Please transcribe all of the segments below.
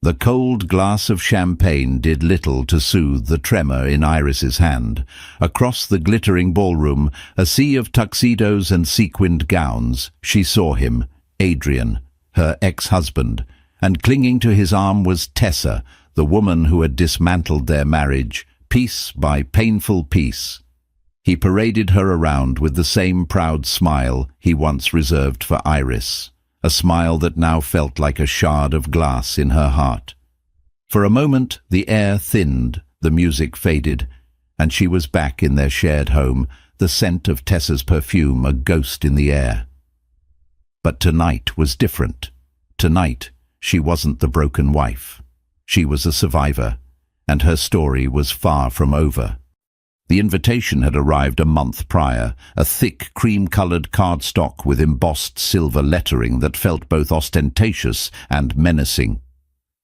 The cold glass of champagne did little to soothe the tremor in Iris's hand. Across the glittering ballroom, a sea of tuxedos and sequined gowns, she saw him, Adrian, her ex-husband, and clinging to his arm was Tessa, the woman who had dismantled their marriage, piece by painful piece. He paraded her around with the same proud smile he once reserved for Iris, a smile that now felt like a shard of glass in her heart. For a moment the air thinned, the music faded, and she was back in their shared home, the scent of Tessa's perfume a ghost in the air. But tonight was different. Tonight she wasn't the broken wife. She was a survivor, and her story was far from over. The invitation had arrived a month prior, a thick cream-colored cardstock with embossed silver lettering that felt both ostentatious and menacing.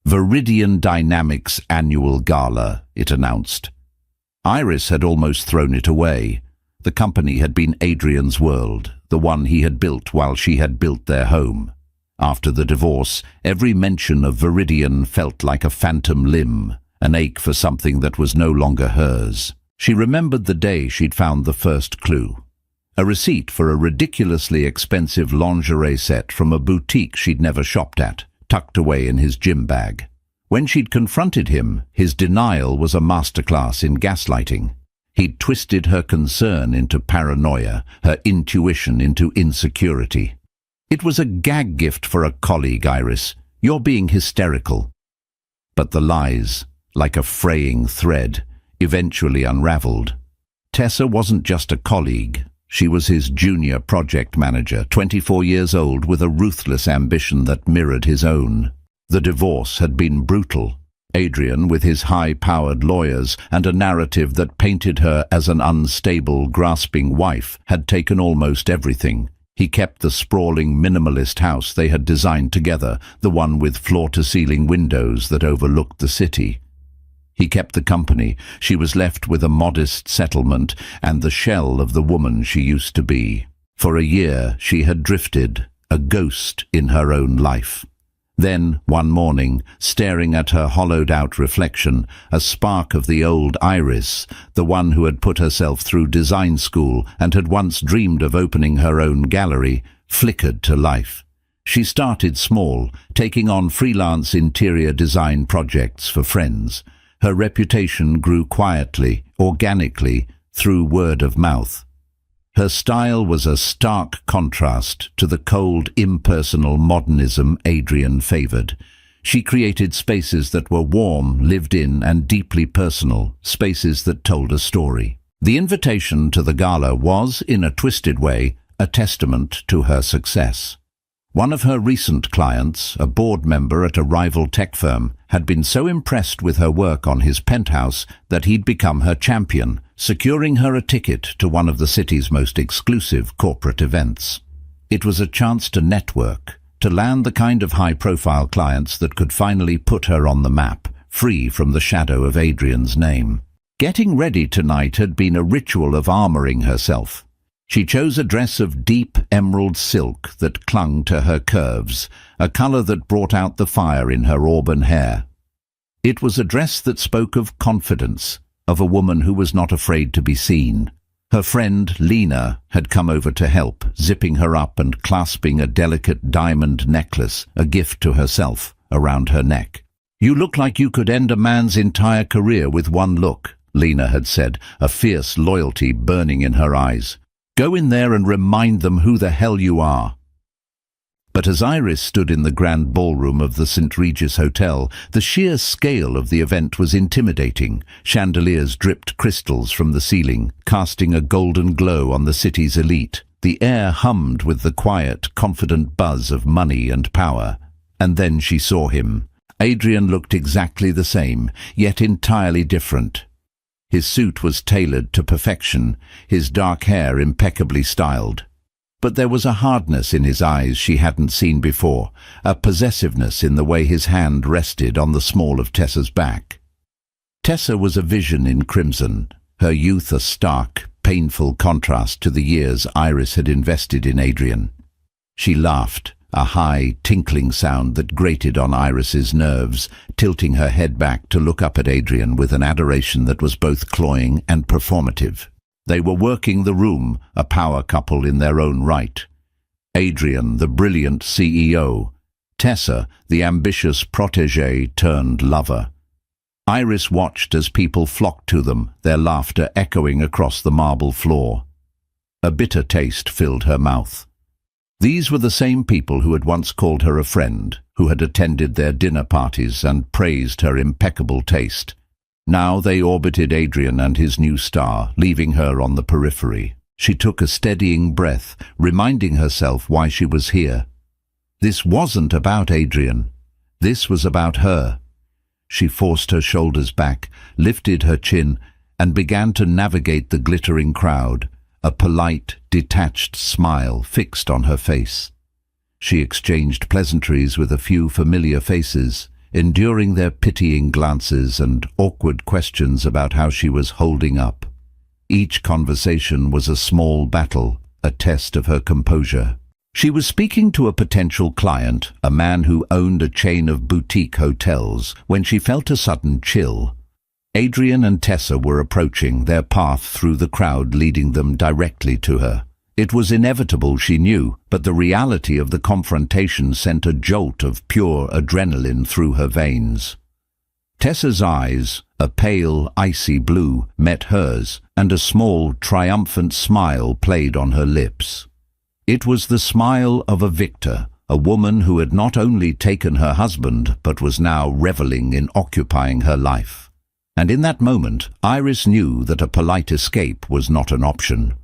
Viridian Dynamics Annual Gala, it announced. Iris had almost thrown it away. The company had been Adrian's world, the one he had built while she had built their home. After the divorce, every mention of Viridian felt like a phantom limb, an ache for something that was no longer hers. She remembered the day she'd found the first clue. A receipt for a ridiculously expensive lingerie set from a boutique she'd never shopped at, tucked away in his gym bag. When she'd confronted him, his denial was a masterclass in gaslighting. He'd twisted her concern into paranoia, her intuition into insecurity. "It was a gag gift for a colleague, Iris. You're being hysterical." But the lies, like a fraying thread, eventually unraveled. Tessa wasn't just a colleague. She was his junior project manager, 24 years old, with a ruthless ambition that mirrored his own. The divorce had been brutal. Adrian, with his high-powered lawyers and a narrative that painted her as an unstable, grasping wife, had taken almost everything. He kept the sprawling minimalist house they had designed together, the one with floor-to-ceiling windows that overlooked the city. He kept the company. She was left with a modest settlement and the shell of the woman she used to be. For a year she had drifted, a ghost in her own life. Then, one morning, staring at her hollowed-out reflection, a spark of the old Iris, the one who had put herself through design school and had once dreamed of opening her own gallery, flickered to life. She started small, taking on freelance interior design projects for friends. Her reputation grew quietly, organically, through word of mouth. Her style was a stark contrast to the cold, impersonal modernism Adrian favored. She created spaces that were warm, lived in, and deeply personal, spaces that told a story. The invitation to the gala was, in a twisted way, a testament to her success. One of her recent clients, a board member at a rival tech firm, had been so impressed with her work on his penthouse that he'd become her champion, securing her a ticket to one of the city's most exclusive corporate events. It was a chance to network, to land the kind of high-profile clients that could finally put her on the map, free from the shadow of Adrian's name. Getting ready tonight had been a ritual of armoring herself. She chose a dress of deep emerald silk that clung to her curves, a color that brought out the fire in her auburn hair. It was a dress that spoke of confidence, of a woman who was not afraid to be seen. Her friend, Lena, had come over to help, zipping her up and clasping a delicate diamond necklace, a gift to herself, around her neck. "You look like you could end a man's entire career with one look," Lena had said, a fierce loyalty burning in her eyes. "Go in there and remind them who the hell you are." But as Iris stood in the grand ballroom of the St. Regis Hotel, the sheer scale of the event was intimidating. Chandeliers dripped crystals from the ceiling, casting a golden glow on the city's elite. The air hummed with the quiet, confident buzz of money and power. And then she saw him. Adrian looked exactly the same, yet entirely different. His suit was tailored to perfection, his dark hair impeccably styled. But there was a hardness in his eyes she hadn't seen before, a possessiveness in the way his hand rested on the small of Tessa's back. Tessa was a vision in crimson, her youth a stark, painful contrast to the years Iris had invested in Adrian. She laughed, a high, tinkling sound that grated on Iris's nerves, tilting her head back to look up at Adrian with an adoration that was both cloying and performative. They were working the room, a power couple in their own right. Adrian, the brilliant CEO. Tessa, the ambitious protégé turned lover. Iris watched as people flocked to them, their laughter echoing across the marble floor. A bitter taste filled her mouth. These were the same people who had once called her a friend, who had attended their dinner parties and praised her impeccable taste. Now they orbited Adrian and his new star, leaving her on the periphery. She took a steadying breath, reminding herself why she was here. This wasn't about Adrian. This was about her. She forced her shoulders back, lifted her chin, and began to navigate the glittering crowd, a polite, detached smile fixed on her face. She exchanged pleasantries with a few familiar faces, enduring their pitying glances and awkward questions about how she was holding up. Each conversation was a small battle, a test of her composure. She was speaking to a potential client, a man who owned a chain of boutique hotels, when she felt a sudden chill. Adrian and Tessa were approaching, their path through the crowd leading them directly to her. It was inevitable, she knew, but the reality of the confrontation sent a jolt of pure adrenaline through her veins. Tessa's eyes, a pale, icy blue, met hers, and a small, triumphant smile played on her lips. It was the smile of a victor, a woman who had not only taken her husband, but was now reveling in occupying her life. And in that moment, Iris knew that a polite escape was not an option.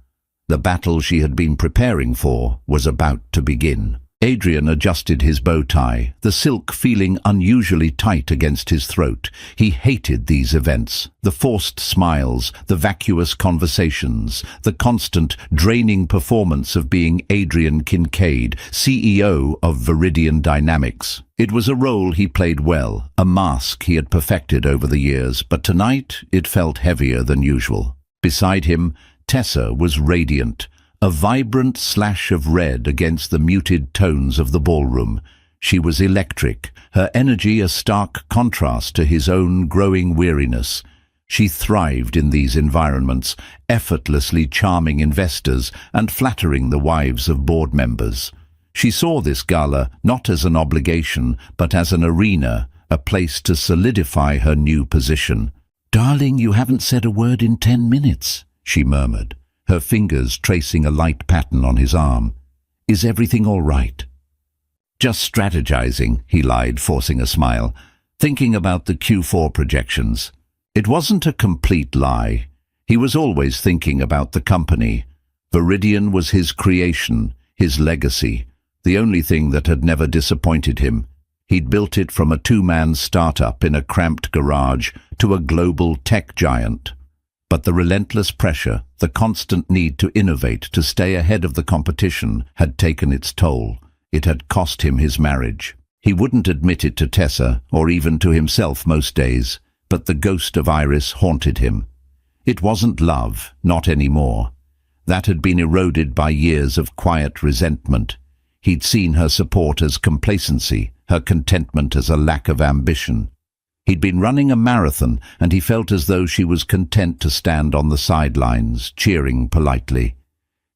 The battle she had been preparing for was about to begin. Adrian adjusted his bow tie, the silk feeling unusually tight against his throat. He hated these events, the forced smiles, the vacuous conversations, the constant, draining performance of being Adrian Kincaid, CEO of Viridian Dynamics. It was a role he played well, a mask he had perfected over the years, but tonight it felt heavier than usual. Beside him, Tessa was radiant, a vibrant slash of red against the muted tones of the ballroom. She was electric, her energy a stark contrast to his own growing weariness. She thrived in these environments, effortlessly charming investors and flattering the wives of board members. She saw this gala not as an obligation, but as an arena, a place to solidify her new position. "Darling, you haven't said a word in 10 minutes, she murmured, her fingers tracing a light pattern on his arm. "Is everything all right?" "Just strategizing," he lied, forcing a smile, thinking about the Q4 projections. It wasn't a complete lie. He was always thinking about the company. Viridian was his creation, his legacy, the only thing that had never disappointed him. He'd built it from a two-man startup in a cramped garage to a global tech giant. But the relentless pressure, the constant need to innovate, to stay ahead of the competition, had taken its toll. It had cost him his marriage. He wouldn't admit it to Tessa, or even to himself most days, but the ghost of Iris haunted him. It wasn't love, not anymore. That had been eroded by years of quiet resentment. He'd seen her support as complacency, her contentment as a lack of ambition. He'd been running a marathon, and he felt as though she was content to stand on the sidelines, cheering politely.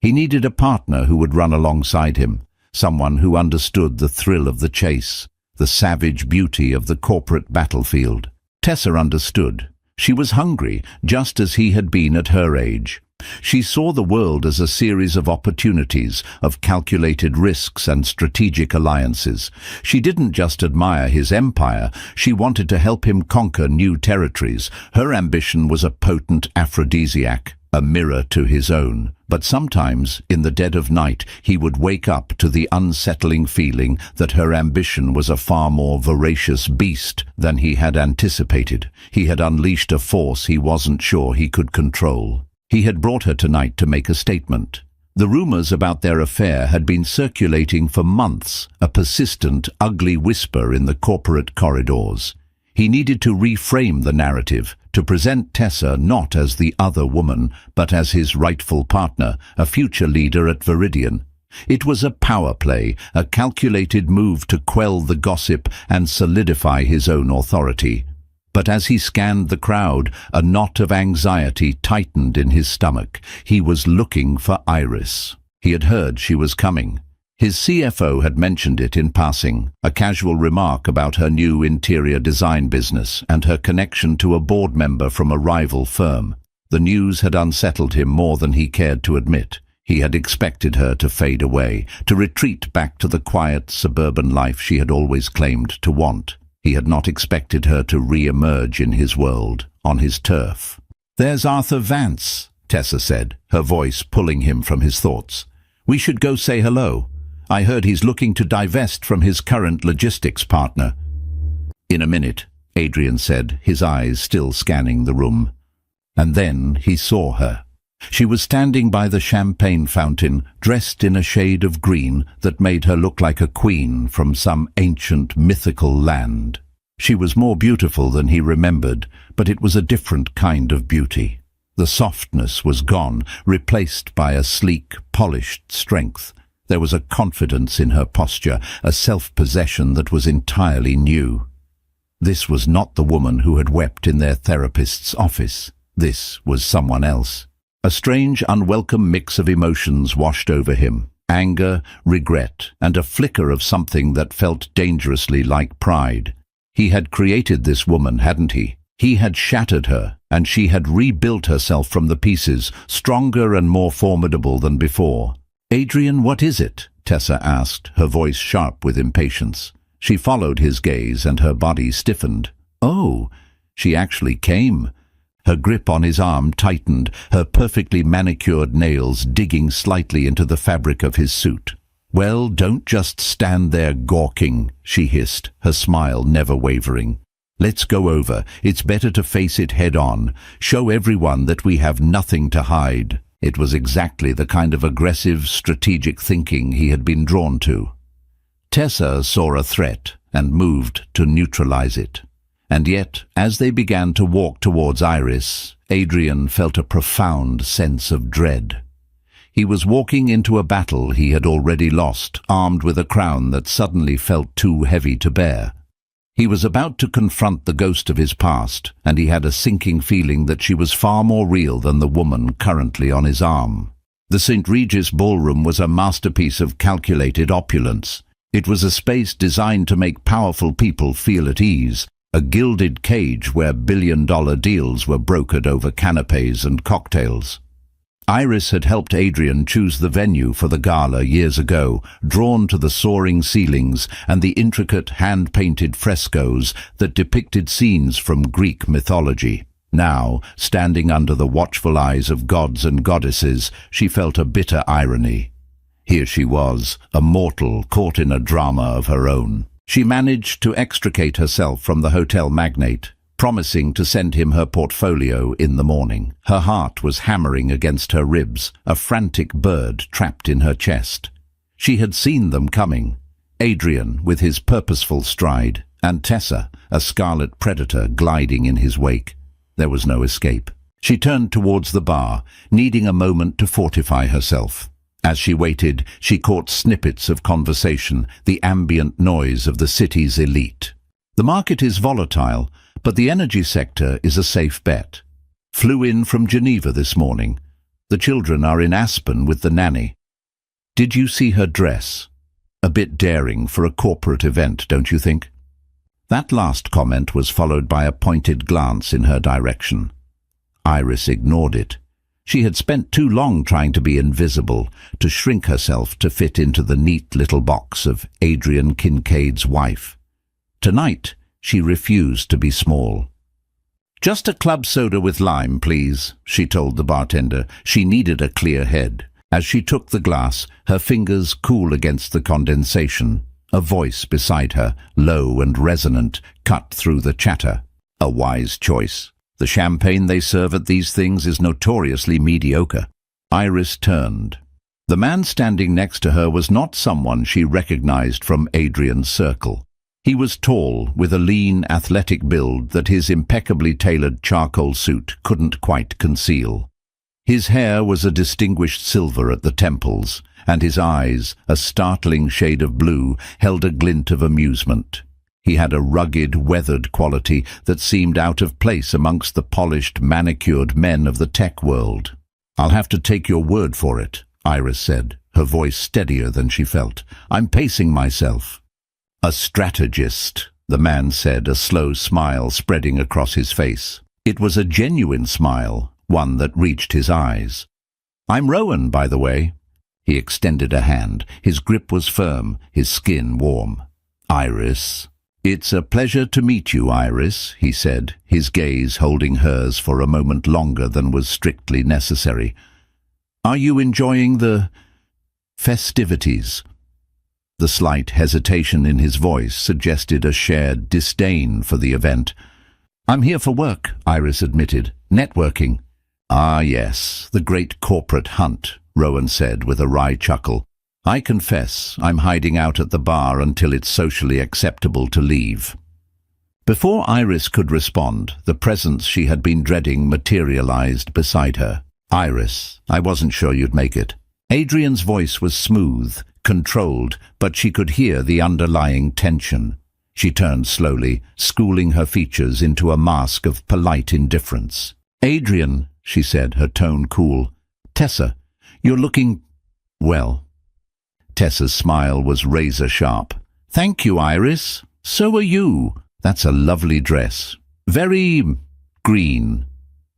He needed a partner who would run alongside him, someone who understood the thrill of the chase, the savage beauty of the corporate battlefield. Tessa understood. She was hungry, just as he had been at her age. She saw the world as a series of opportunities, of calculated risks and strategic alliances. She didn't just admire his empire, she wanted to help him conquer new territories. Her ambition was a potent aphrodisiac, a mirror to his own. But sometimes, in the dead of night, he would wake up to the unsettling feeling that her ambition was a far more voracious beast than he had anticipated. He had unleashed a force he wasn't sure he could control. He had brought her tonight to make a statement. The rumors about their affair had been circulating for months, a persistent, ugly whisper in the corporate corridors. He needed to reframe the narrative, to present Tessa not as the other woman, but as his rightful partner, a future leader at Viridian. It was a power play, a calculated move to quell the gossip and solidify his own authority. But as he scanned the crowd, a knot of anxiety tightened in his stomach. He was looking for Iris. He had heard she was coming. His CFO had mentioned it in passing, a casual remark about her new interior design business and her connection to a board member from a rival firm. The news had unsettled him more than he cared to admit. He had expected her to fade away, to retreat back to the quiet suburban life she had always claimed to want. He had not expected her to re-emerge in his world, on his turf. "There's Arthur Vance," Tessa said, her voice pulling him from his thoughts. "We should go say hello. I heard he's looking to divest from his current logistics partner." "In a minute," Adrian said, his eyes still scanning the room. And then he saw her. She was standing by the champagne fountain, dressed in a shade of green that made her look like a queen from some ancient mythical land. She was more beautiful than he remembered, but it was a different kind of beauty. The softness was gone, replaced by a sleek, polished strength. There was a confidence in her posture, a self-possession that was entirely new. This was not the woman who had wept in their therapist's office. This was someone else. A strange, unwelcome mix of emotions washed over him. Anger, regret, and a flicker of something that felt dangerously like pride. He had created this woman, hadn't he? He had shattered her, and she had rebuilt herself from the pieces, stronger and more formidable than before. "Adrian, what is it?" Tessa asked, her voice sharp with impatience. She followed his gaze and her body stiffened. "Oh, she actually came." Her grip on his arm tightened, her perfectly manicured nails digging slightly into the fabric of his suit. "Well, don't just stand there gawking," she hissed, her smile never wavering. "Let's go over. It's better to face it head-on. Show everyone that we have nothing to hide." It was exactly the kind of aggressive, strategic thinking he had been drawn to. Tessa saw a threat and moved to neutralize it. And yet, as they began to walk towards Iris, Adrian felt a profound sense of dread. He was walking into a battle he had already lost, armed with a crown that suddenly felt too heavy to bear. He was about to confront the ghost of his past, and he had a sinking feeling that she was far more real than the woman currently on his arm. The St. Regis ballroom was a masterpiece of calculated opulence. It was a space designed to make powerful people feel at ease, a gilded cage where billion-dollar deals were brokered over canapes and cocktails. Iris had helped Adrian choose the venue for the gala years ago, drawn to the soaring ceilings and the intricate hand-painted frescoes that depicted scenes from Greek mythology. Now, standing under the watchful eyes of gods and goddesses, she felt a bitter irony. Here she was, a mortal caught in a drama of her own. She managed to extricate herself from the hotel magnate, promising to send him her portfolio in the morning. Her heart was hammering against her ribs, a frantic bird trapped in her chest. She had seen them coming. Adrian, with his purposeful stride, and Tessa, a scarlet predator gliding in his wake. There was no escape. She turned towards the bar, needing a moment to fortify herself. As she waited, she caught snippets of conversation, the ambient noise of the city's elite. The market is volatile, but the energy sector is a safe bet. Flew in from Geneva this morning. The children are in Aspen with the nanny. Did you see her dress? A bit daring for a corporate event, don't you think? That last comment was followed by a pointed glance in her direction. Iris ignored it. She had spent too long trying to be invisible, to shrink herself to fit into the neat little box of Adrian Kincaid's wife. Tonight, she refused to be small. "Just a club soda with lime, please," she told the bartender. She needed a clear head. As she took the glass, her fingers cool against the condensation, a voice beside her, low and resonant, cut through the chatter. A wise choice. The champagne they serve at these things is notoriously mediocre. Iris turned. The man standing next to her was not someone she recognized from Adrian's circle. He was tall, with a lean, athletic build that his impeccably tailored charcoal suit couldn't quite conceal. His hair was a distinguished silver at the temples, and his eyes, a startling shade of blue, held a glint of amusement. He had a rugged, weathered quality that seemed out of place amongst the polished, manicured men of the tech world. "I'll have to take your word for it," Iris said, her voice steadier than she felt. "I'm pacing myself." "A strategist," the man said, a slow smile spreading across his face. It was a genuine smile, one that reached his eyes. "I'm Rowan, by the way." He extended a hand. His grip was firm, his skin warm. "Iris." "It's a pleasure to meet you, Iris," he said, his gaze holding hers for a moment longer than was strictly necessary. "Are you enjoying the festivities?" The slight hesitation in his voice suggested a shared disdain for the event. "I'm here for work," Iris admitted. "Networking." "Ah, yes, the great corporate hunt," Rowan said with a wry chuckle. "I confess I'm hiding out at the bar until it's socially acceptable to leave." Before Iris could respond, the presence she had been dreading materialized beside her. "Iris, I wasn't sure you'd make it." Adrian's voice was smooth, controlled, but she could hear the underlying tension. She turned slowly, schooling her features into a mask of polite indifference. "Adrian," she said, her tone cool. "Tessa, you're looking well." Tessa's smile was razor-sharp. "Thank you, Iris. So are you. That's a lovely dress. Very green."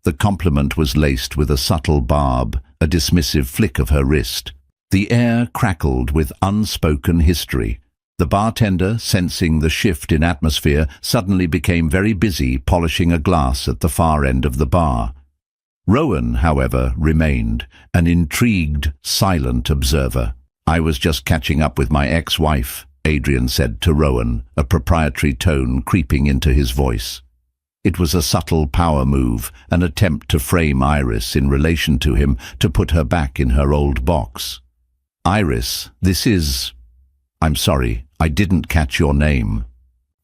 The compliment was laced with a subtle barb, a dismissive flick of her wrist. The air crackled with unspoken history. The bartender, sensing the shift in atmosphere, suddenly became very busy polishing a glass at the far end of the bar. Rowan, however, remained, an intrigued, silent observer. "I was just catching up with my ex-wife," Adrian said to Rowan, a proprietary tone creeping into his voice. It was a subtle power move, an attempt to frame Iris in relation to him, to put her back in her old box. "Iris, this is... I'm sorry, I didn't catch your name."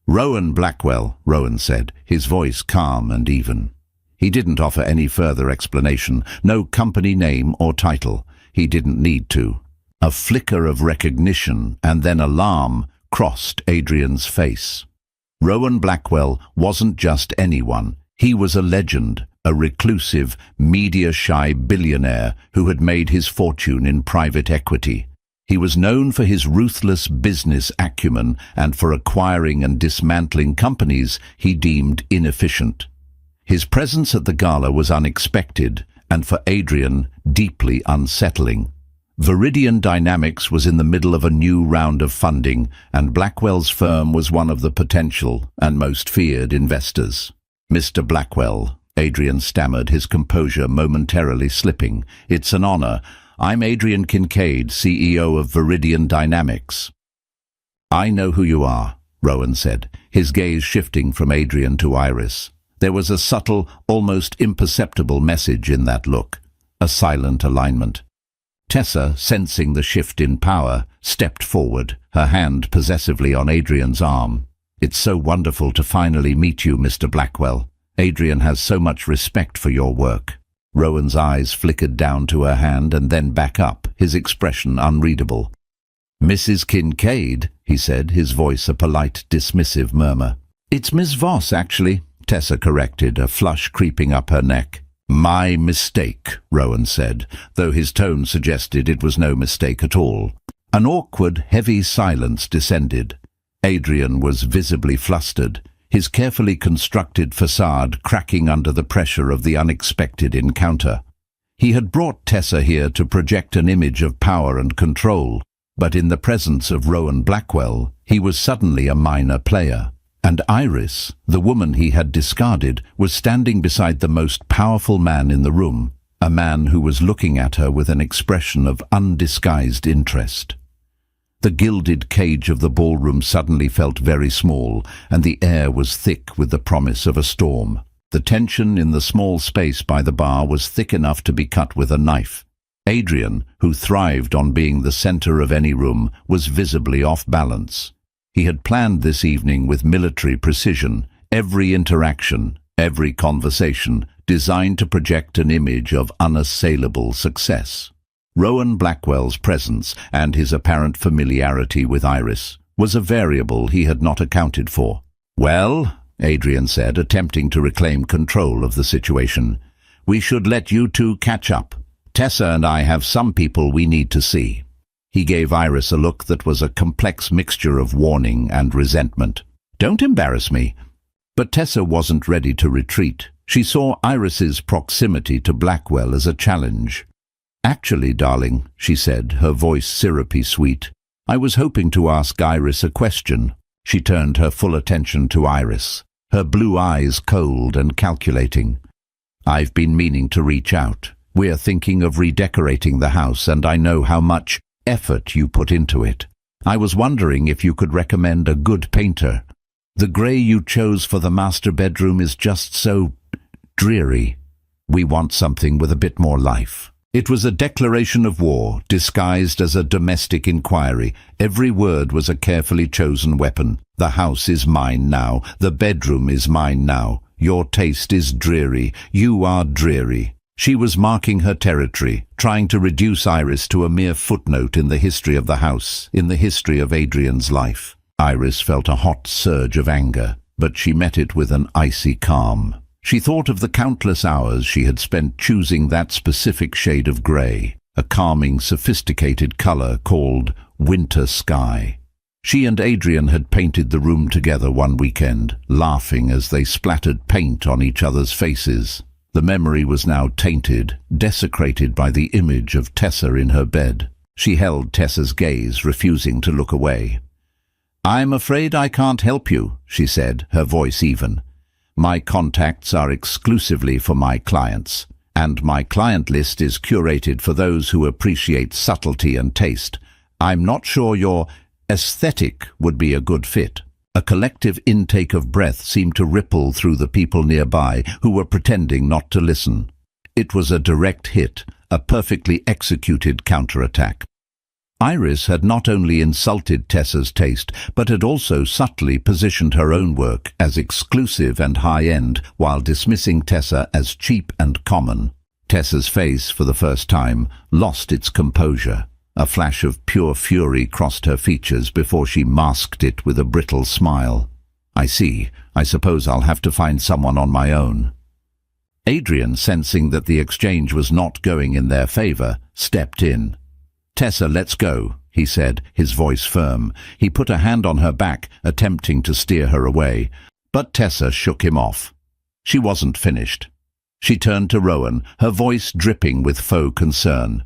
"Rowan Blackwell," Rowan said, his voice calm and even. He didn't offer any further explanation, no company name or title. He didn't need to. A flicker of recognition and then alarm crossed Adrian's face. Rowan Blackwell wasn't just anyone. He was a legend, a reclusive, media-shy billionaire who had made his fortune in private equity. He was known for his ruthless business acumen and for acquiring and dismantling companies he deemed inefficient. His presence at the gala was unexpected and, for Adrian, deeply unsettling. Viridian Dynamics was in the middle of a new round of funding, and Blackwell's firm was one of the potential and most feared investors. "Mr. Blackwell," Adrian stammered, his composure momentarily slipping. "It's an honor. I'm Adrian Kincaid, CEO of Viridian Dynamics." "I know who you are," Rowan said, his gaze shifting from Adrian to Iris. There was a subtle, almost imperceptible message in that look, a silent alignment. Tessa, sensing the shift in power, stepped forward, her hand possessively on Adrian's arm. "It's so wonderful to finally meet you, Mr. Blackwell. Adrian has so much respect for your work." Rowan's eyes flickered down to her hand and then back up, his expression unreadable. "Mrs. Kincaid," he said, his voice a polite, dismissive murmur. "It's Miss Voss, actually," Tessa corrected, a flush creeping up her neck. "My mistake," Rowan said, though his tone suggested it was no mistake at all. An awkward, heavy silence descended. Adrian was visibly flustered, his carefully constructed facade cracking under the pressure of the unexpected encounter. He had brought Tessa here to project an image of power and control, but in the presence of Rowan Blackwell, he was suddenly a minor player. And Iris, the woman he had discarded, was standing beside the most powerful man in the room, a man who was looking at her with an expression of undisguised interest. The gilded cage of the ballroom suddenly felt very small, and the air was thick with the promise of a storm. The tension in the small space by the bar was thick enough to be cut with a knife. Adrian, who thrived on being the center of any room, was visibly off balance. He had planned this evening with military precision, every interaction, every conversation, designed to project an image of unassailable success. Rowan Blackwell's presence and his apparent familiarity with Iris was a variable he had not accounted for. "Well," Adrian said, attempting to reclaim control of the situation, "we should let you two catch up. Tessa and I have some people we need to see." He gave Iris a look that was a complex mixture of warning and resentment. "Don't embarrass me." But Tessa wasn't ready to retreat. She saw Iris's proximity to Blackwell as a challenge. "Actually, darling," she said, her voice syrupy sweet, "I was hoping to ask Iris a question." She turned her full attention to Iris, her blue eyes cold and calculating. "I've been meaning to reach out. We're thinking of redecorating the house, and I know how much effort you put into it. I was wondering if you could recommend a good painter. The grey you chose for the master bedroom is just so dreary. We want something with a bit more life." It was a declaration of war, disguised as a domestic inquiry. Every word was a carefully chosen weapon. "The house is mine now. The bedroom is mine now. Your taste is dreary. You are dreary." She was marking her territory, trying to reduce Iris to a mere footnote in the history of the house, in the history of Adrian's life. Iris felt a hot surge of anger, but she met it with an icy calm. She thought of the countless hours she had spent choosing that specific shade of grey, a calming, sophisticated colour called winter sky. She and Adrian had painted the room together one weekend, laughing as they splattered paint on each other's faces. The memory was now tainted, desecrated by the image of Tessa in her bed. She held Tessa's gaze, refusing to look away. "I'm afraid I can't help you," she said, her voice even. "My contacts are exclusively for my clients, and my client list is curated for those who appreciate subtlety and taste. I'm not sure your aesthetic would be a good fit." A collective intake of breath seemed to ripple through the people nearby who were pretending not to listen. It was a direct hit, a perfectly executed counterattack. Iris had not only insulted Tessa's taste, but had also subtly positioned her own work as exclusive and high-end, while dismissing Tessa as cheap and common. Tessa's face, for the first time, lost its composure. A flash of pure fury crossed her features before she masked it with a brittle smile. "I see. I suppose I'll have to find someone on my own." Adrian, sensing that the exchange was not going in their favor, stepped in. "Tessa, let's go," he said, his voice firm. He put a hand on her back, attempting to steer her away, but Tessa shook him off. She wasn't finished. She turned to Rowan, her voice dripping with faux concern.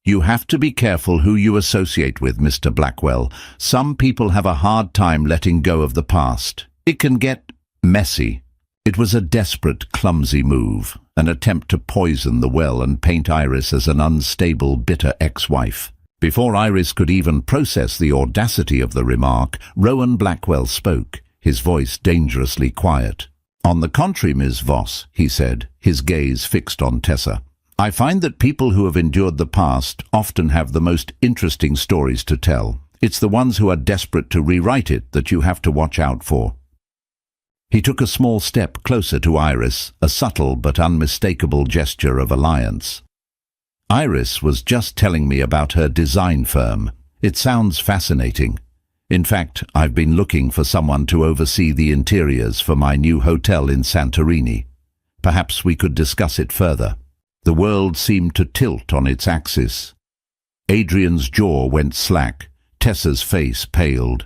"You have to be careful who you associate with, Mr. Blackwell. Some people have a hard time letting go of the past. It can get messy." It was a desperate, clumsy move, an attempt to poison the well and paint Iris as an unstable, bitter ex-wife. Before Iris could even process the audacity of the remark, Rowan Blackwell spoke, his voice dangerously quiet. "On the contrary, Ms. Voss," he said, his gaze fixed on Tessa, "I find that people who have endured the past often have the most interesting stories to tell. It's the ones who are desperate to rewrite it that you have to watch out for." He took a small step closer to Iris, a subtle but unmistakable gesture of alliance. "Iris was just telling me about her design firm. It sounds fascinating. In fact, I've been looking for someone to oversee the interiors for my new hotel in Santorini. Perhaps we could discuss it further." The world seemed to tilt on its axis. Adrian's jaw went slack. Tessa's face paled.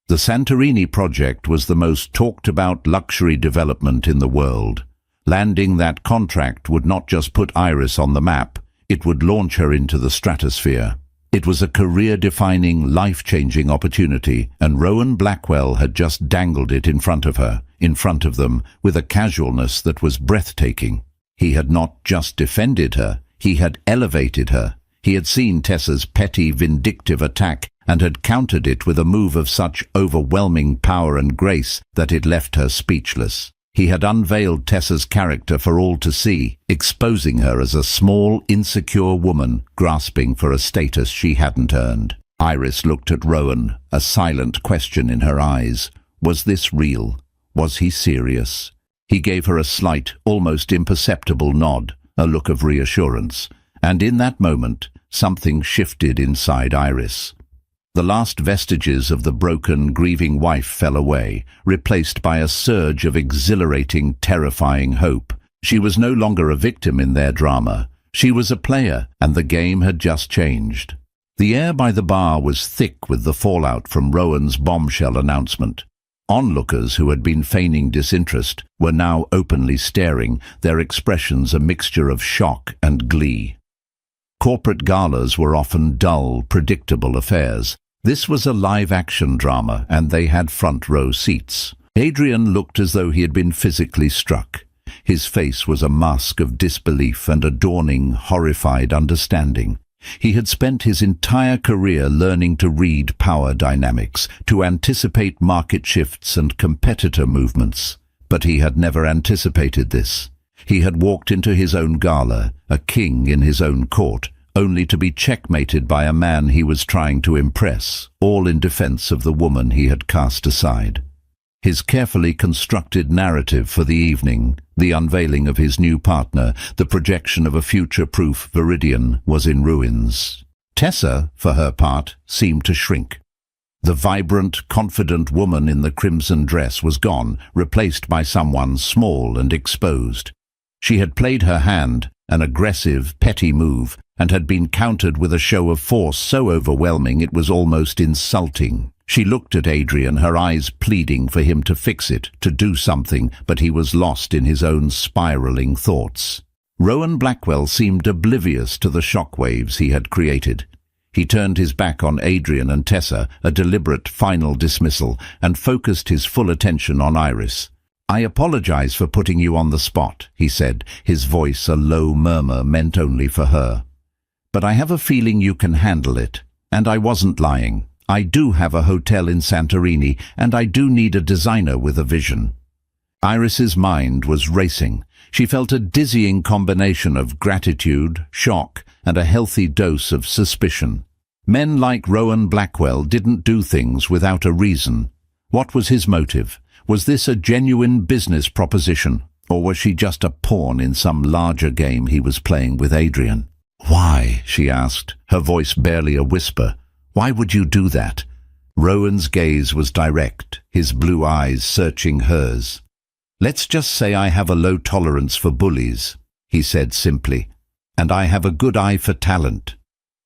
The Santorini project was the most talked-about luxury development in the world. Landing that contract would not just put Iris on the map, it would launch her into the stratosphere. It was a career-defining, life-changing opportunity, and Rowan Blackwell had just dangled it in front of her, in front of them, with a casualness that was breathtaking. He had not just defended her, he had elevated her. He had seen Tessa's petty, vindictive attack and had countered it with a move of such overwhelming power and grace that it left her speechless. He had unveiled Tessa's character for all to see, exposing her as a small, insecure woman grasping for a status she hadn't earned. Iris looked at Rowan, a silent question in her eyes. Was this real? Was he serious? He gave her a slight, almost imperceptible nod, a look of reassurance, and in that moment, something shifted inside Iris. The last vestiges of the broken, grieving wife fell away, replaced by a surge of exhilarating, terrifying hope. She was no longer a victim in their drama. She was a player, and the game had just changed. The air by the bar was thick with the fallout from Rowan's bombshell announcement. Onlookers who had been feigning disinterest were now openly staring, their expressions a mixture of shock and glee. Corporate galas were often dull, predictable affairs. This was a live-action drama, and they had front-row seats. Adrian looked as though he had been physically struck. His face was a mask of disbelief and a dawning, horrified understanding. He had spent his entire career learning to read power dynamics, to anticipate market shifts and competitor movements. But he had never anticipated this. He had walked into his own gala, a king in his own court, only to be checkmated by a man he was trying to impress, all in defense of the woman he had cast aside. His carefully constructed narrative for the evening, the unveiling of his new partner, the projection of a future-proof Viridian, was in ruins. Tessa, for her part, seemed to shrink. The vibrant, confident woman in the crimson dress was gone, replaced by someone small and exposed. She had played her hand, an aggressive, petty move, and had been countered with a show of force so overwhelming it was almost insulting. She looked at Adrian, her eyes pleading for him to fix it, to do something, but he was lost in his own spiraling thoughts. Rowan Blackwell seemed oblivious to the shockwaves he had created. He turned his back on Adrian and Tessa, a deliberate final dismissal, and focused his full attention on Iris. "I apologize for putting you on the spot," he said, his voice a low murmur meant only for her. "But I have a feeling you can handle it, and I wasn't lying. I do have a hotel in Santorini, and I do need a designer with a vision." Iris's mind was racing. She felt a dizzying combination of gratitude, shock, and a healthy dose of suspicion. Men like Rowan Blackwell didn't do things without a reason. What was his motive? Was this a genuine business proposition, or was she just a pawn in some larger game he was playing with Adrian? "Why?" she asked, her voice barely a whisper. "Why would you do that?" Rowan's gaze was direct, his blue eyes searching hers. "Let's just say I have a low tolerance for bullies," he said simply. "And I have a good eye for talent.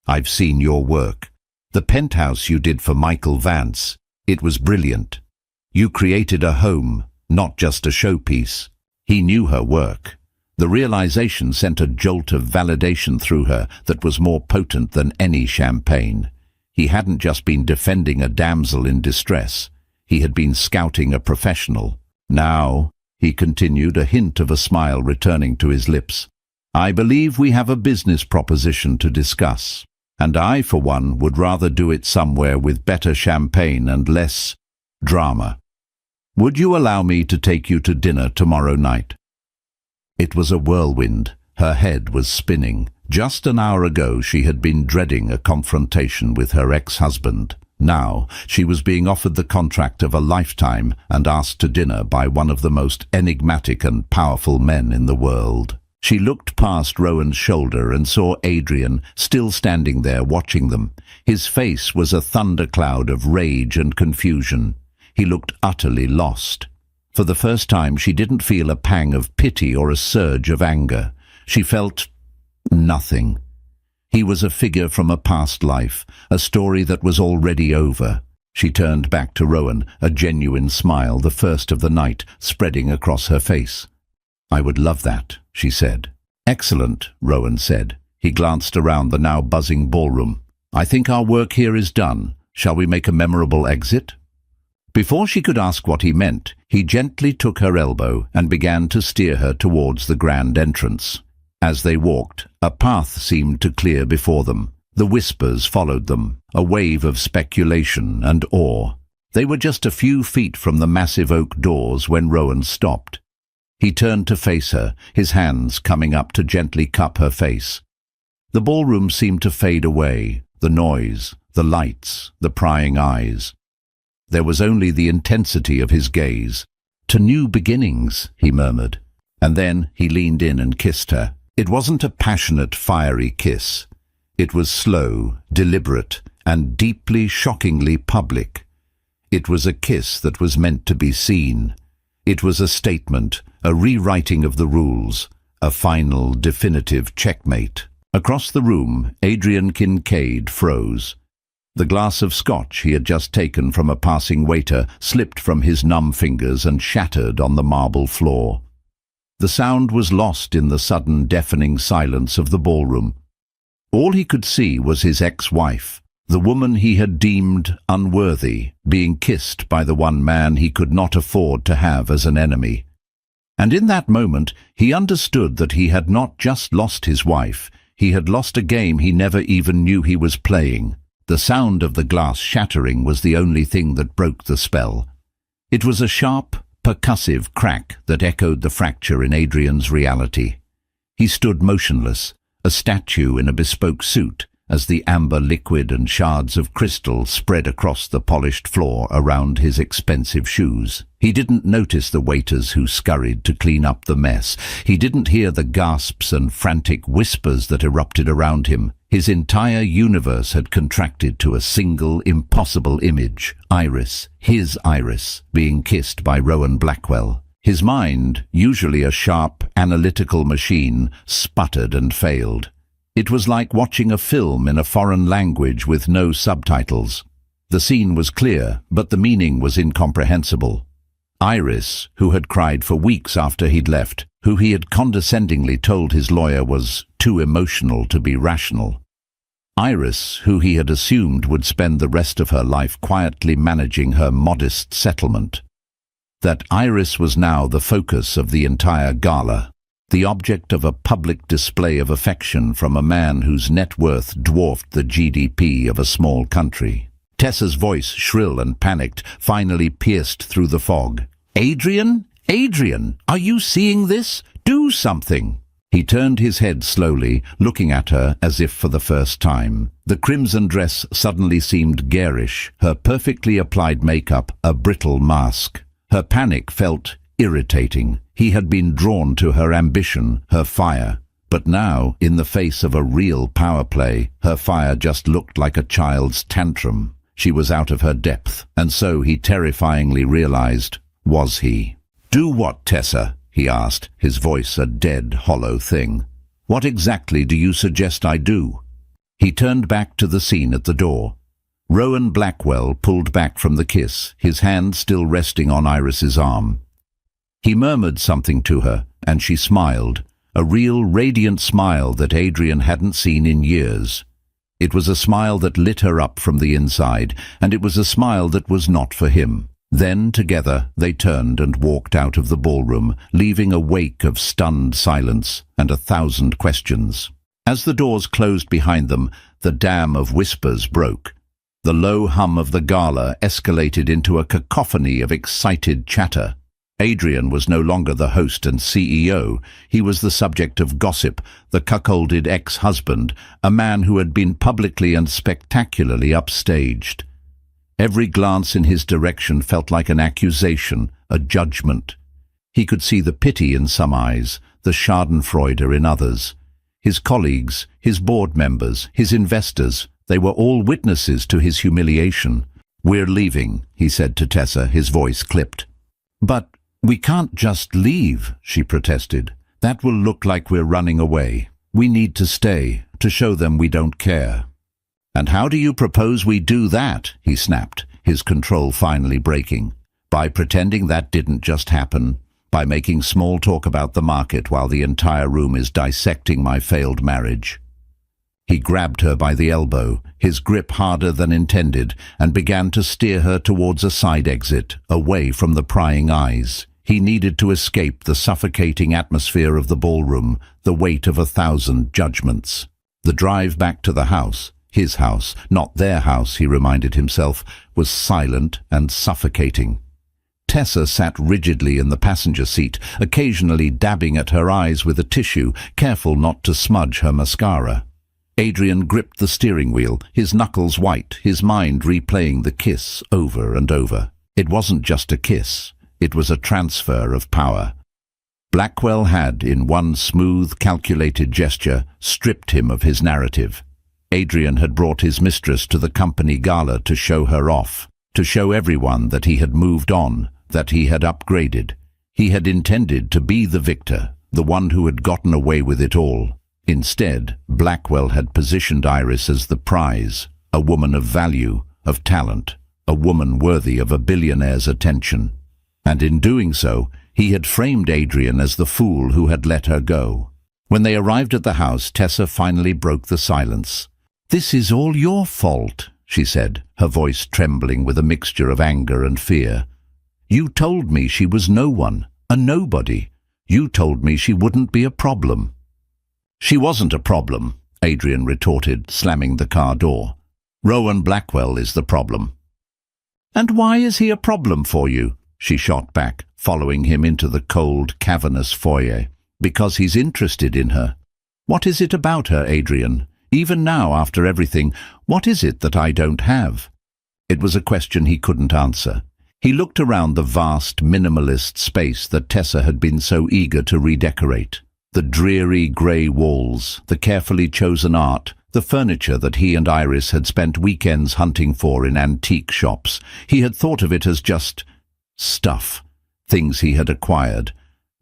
I've seen your work. The penthouse you did for Michael Vance, it was brilliant. You created a home, not just a showpiece." He knew her work. The realization sent a jolt of validation through her that was more potent than any champagne. He hadn't just been defending a damsel in distress. He had been scouting a professional. "Now," he continued, a hint of a smile returning to his lips, "I believe we have a business proposition to discuss, and I, for one, would rather do it somewhere with better champagne and less drama. Would you allow me to take you to dinner tomorrow night?" It was a whirlwind. Her head was spinning. Just an hour ago she had been dreading a confrontation with her ex-husband. Now she was being offered the contract of a lifetime and asked to dinner by one of the most enigmatic and powerful men in the world. She looked past Rowan's shoulder and saw Adrian still standing there watching them. His face was a thundercloud of rage and confusion. He looked utterly lost. For the first time she didn't feel a pang of pity or a surge of anger. She felt nothing. He was a figure from a past life, a story that was already over. She turned back to Rowan, a genuine smile, the first of the night, spreading across her face. "I would love that," she said. "Excellent," Rowan said. He glanced around the now buzzing ballroom. "I think our work here is done. Shall we make a memorable exit?" Before she could ask what he meant, he gently took her elbow and began to steer her towards the grand entrance. As they walked, a path seemed to clear before them. The whispers followed them, a wave of speculation and awe. They were just a few feet from the massive oak doors when Rowan stopped. He turned to face her, his hands coming up to gently cup her face. The ballroom seemed to fade away, the noise, the lights, the prying eyes. There was only the intensity of his gaze. To new beginnings, he murmured. And then he leaned in and kissed her. It wasn't a passionate, fiery kiss. It was slow, deliberate, and deeply, shockingly public. It was a kiss that was meant to be seen. It was a statement, a rewriting of the rules, a final, definitive checkmate. Across the room, Adrian Kincaid froze. The glass of scotch he had just taken from a passing waiter slipped from his numb fingers and shattered on the marble floor. The sound was lost in the sudden, deafening silence of the ballroom. All he could see was his ex-wife, the woman he had deemed unworthy, being kissed by the one man he could not afford to have as an enemy. And in that moment, he understood that he had not just lost his wife, he had lost a game he never even knew he was playing. The sound of the glass shattering was the only thing that broke the spell. It was a sharp, percussive crack that echoed the fracture in Adrian's reality. He stood motionless, a statue in a bespoke suit, as the amber liquid and shards of crystal spread across the polished floor around his expensive shoes. He didn't notice the waiters who scurried to clean up the mess. He didn't hear the gasps and frantic whispers that erupted around him. His entire universe had contracted to a single, impossible image, Iris, his Iris, being kissed by Rowan Blackwell. His mind, usually a sharp, analytical machine, sputtered and failed. It was like watching a film in a foreign language with no subtitles. The scene was clear, but the meaning was incomprehensible. Iris, who had cried for weeks after he'd left, who he had condescendingly told his lawyer was too emotional to be rational. Iris, who he had assumed would spend the rest of her life quietly managing her modest settlement. That Iris was now the focus of the entire gala, the object of a public display of affection from a man whose net worth dwarfed the GDP of a small country. Tessa's voice, shrill and panicked, finally pierced through the fog. "Adrian? Adrian, are you seeing this? Do something!" He turned his head slowly, looking at her as if for the first time. The crimson dress suddenly seemed garish, her perfectly applied makeup a brittle mask. Her panic felt irritating. He had been drawn to her ambition, her fire. But now, in the face of a real power play, her fire just looked like a child's tantrum. She was out of her depth, and so he terrifyingly realized, was he? "Do what, Tessa?" he asked, his voice a dead, hollow thing. "What exactly do you suggest I do?" He turned back to the scene at the door. Rowan Blackwell pulled back from the kiss, his hand still resting on Iris's arm. He murmured something to her, and she smiled, a real radiant smile that Adrian hadn't seen in years. It was a smile that lit her up from the inside, and it was a smile that was not for him. Then, together, they turned and walked out of the ballroom, leaving a wake of stunned silence and 1,000 questions. As the doors closed behind them, the dam of whispers broke. The low hum of the gala escalated into a cacophony of excited chatter. Adrian was no longer the host and CEO. He was the subject of gossip, the cuckolded ex-husband, a man who had been publicly and spectacularly upstaged. Every glance in his direction felt like an accusation, a judgment. He could see the pity in some eyes, the schadenfreude in others. His colleagues, his board members, his investors, they were all witnesses to his humiliation. "We're leaving," he said to Tessa, his voice clipped. "But we can't just leave," she protested. "That will look like we're running away. We need to stay, to show them we don't care." "And how do you propose we do that?" he snapped, his control finally breaking. "By pretending that didn't just happen, by making small talk about the market while the entire room is dissecting my failed marriage." He grabbed her by the elbow, his grip harder than intended, and began to steer her towards a side exit, away from the prying eyes. He needed to escape the suffocating atmosphere of the ballroom, the weight of 1,000 judgments. The drive back to the house, his house, not their house, he reminded himself, was silent and suffocating. Tessa sat rigidly in the passenger seat, occasionally dabbing at her eyes with a tissue, careful not to smudge her mascara. Adrian gripped the steering wheel, his knuckles white, his mind replaying the kiss over and over. It wasn't just a kiss. It was a transfer of power. Blackwell had, in one smooth, calculated gesture, stripped him of his narrative. Adrian had brought his mistress to the company gala to show her off, to show everyone that he had moved on, that he had upgraded. He had intended to be the victor, the one who had gotten away with it all. Instead, Blackwell had positioned Iris as the prize, a woman of value, of talent, a woman worthy of a billionaire's attention. And in doing so, he had framed Adrian as the fool who had let her go. When they arrived at the house, Tessa finally broke the silence. "This is all your fault," she said, her voice trembling with a mixture of anger and fear. "You told me she was no one, a nobody. You told me she wouldn't be a problem." "She wasn't a problem," Adrian retorted, slamming the car door. "Rowan Blackwell is the problem." "And why is he a problem for you?" she shot back, following him into the cold, cavernous foyer. "Because he's interested in her." "What is it about her, Adrian? Even now, after everything, what is it that I don't have?" It was a question he couldn't answer. He looked around the vast, minimalist space that Tessa had been so eager to redecorate. The dreary grey walls, the carefully chosen art, the furniture that he and Iris had spent weekends hunting for in antique shops. He had thought of it as just stuff, things he had acquired.